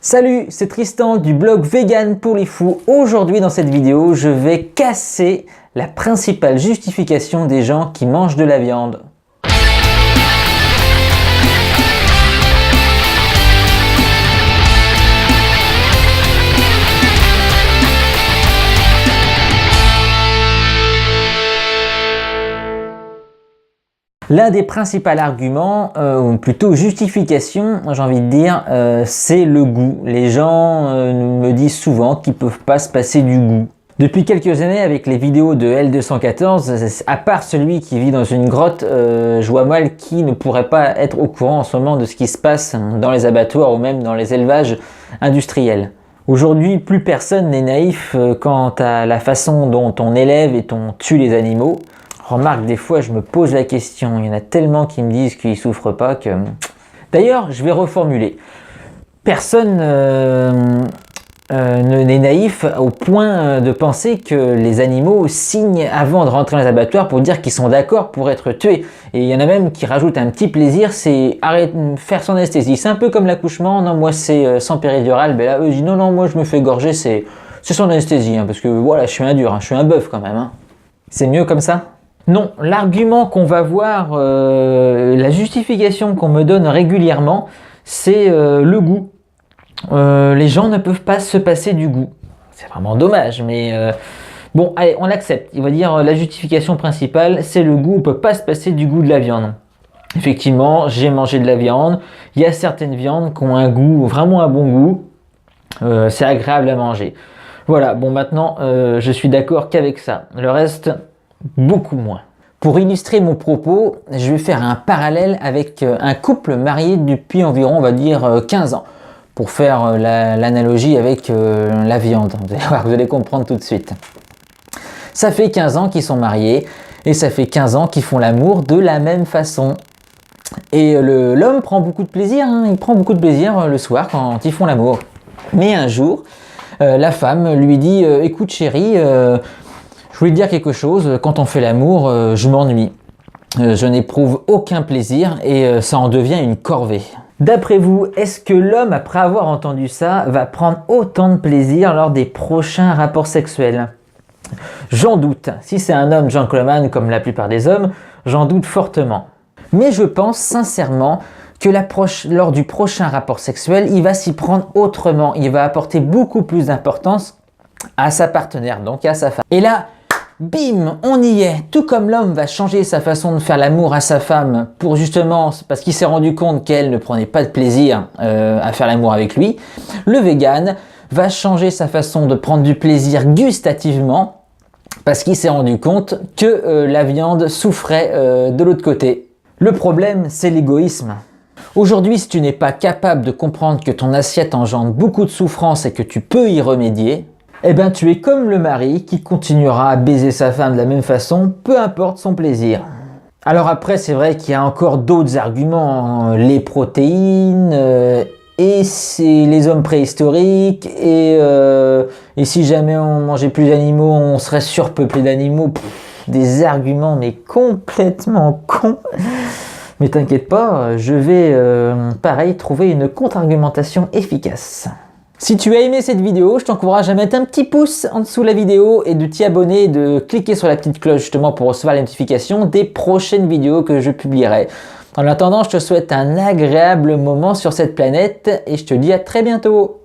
Salut, c'est Tristan du blog Vegan pour les fous. Aujourd'hui dans cette vidéo, je vais casser la principale justification des gens qui mangent de la viande. L'un des principaux arguments, ou plutôt justification, j'ai envie de dire, c'est le goût. Les gens me disent souvent qu'ils ne peuvent pas se passer du goût. Depuis quelques années, avec les vidéos de L214, à part celui qui vit dans une grotte, je vois mal qui ne pourrait pas être au courant en ce moment de ce qui se passe dans les abattoirs ou même dans les élevages industriels. Aujourd'hui, plus personne n'est naïf quant à la façon dont on élève et on tue les animaux. Remarque, des fois, je me pose la question. Il y en a tellement qui me disent qu'ils ne souffrent pas que... D'ailleurs, je vais reformuler. Personne n'est naïf au point de penser que les animaux signent avant de rentrer dans les abattoirs pour dire qu'ils sont d'accord pour être tués. Et il y en a même qui rajoutent un petit plaisir, c'est faire son anesthésie. C'est un peu comme l'accouchement. Non, moi, c'est sans péridurale. Ben là, eux disent non, moi, je me fais gorger, c'est son anesthésie. Hein, parce que voilà, je suis un dur, hein, je suis un bœuf quand même. Hein. C'est mieux comme ça ? Non, l'argument qu'on va voir, la justification qu'on me donne régulièrement, c'est le goût. Les gens ne peuvent pas se passer du goût. C'est vraiment dommage, mais bon, allez, on l'accepte. Il va dire la justification principale, c'est le goût. On ne peut pas se passer du goût de la viande. Effectivement, j'ai mangé de la viande. Il y a certaines viandes qui ont un goût, vraiment un bon goût. C'est agréable à manger. Voilà, bon maintenant, je suis d'accord qu'avec ça. Le reste... beaucoup moins. Pour illustrer mon propos, je vais faire un parallèle avec un couple marié depuis environ, on va dire, 15 ans. Pour faire l'analogie avec la viande. Vous allez comprendre tout de suite. Ça fait 15 ans qu'ils sont mariés et ça fait 15 ans qu'ils font l'amour de la même façon. Et l'homme prend beaucoup de plaisir, hein, il prend beaucoup de plaisir le soir quand ils font l'amour. Mais un jour, la femme lui dit « Écoute chérie, je voulais te dire quelque chose, quand on fait l'amour, je m'ennuie. Je n'éprouve aucun plaisir et ça en devient une corvée. » D'après vous, est-ce que l'homme, après avoir entendu ça, va prendre autant de plaisir lors des prochains rapports sexuels? J'en doute. Si c'est un homme gentleman comme la plupart des hommes, j'en doute fortement. Mais je pense sincèrement que lors du prochain rapport sexuel, il va s'y prendre autrement. Il va apporter beaucoup plus d'importance à sa partenaire, donc à sa femme. Et là, bim, on y est. Tout comme l'homme va changer sa façon de faire l'amour à sa femme pour justement, parce qu'il s'est rendu compte qu'elle ne prenait pas de plaisir à faire l'amour avec lui, le vegan va changer sa façon de prendre du plaisir gustativement parce qu'il s'est rendu compte que la viande souffrait de l'autre côté. Le problème, c'est l'égoïsme. Aujourd'hui, si tu n'es pas capable de comprendre que ton assiette engendre beaucoup de souffrance et que tu peux y remédier, eh bien, tu es comme le mari qui continuera à baiser sa femme de la même façon, peu importe son plaisir. Alors après, c'est vrai qu'il y a encore d'autres arguments, les protéines, et c'est les hommes préhistoriques, et si jamais on mangeait plus d'animaux, on serait surpeuplé d'animaux. Des arguments, mais complètement cons. Mais t'inquiète pas, je vais, pareil, trouver une contre-argumentation efficace. Si tu as aimé cette vidéo, je t'encourage à mettre un petit pouce en dessous de la vidéo et de t'y abonner et de cliquer sur la petite cloche justement pour recevoir les notifications des prochaines vidéos que je publierai. En attendant, je te souhaite un agréable moment sur cette planète et je te dis à très bientôt.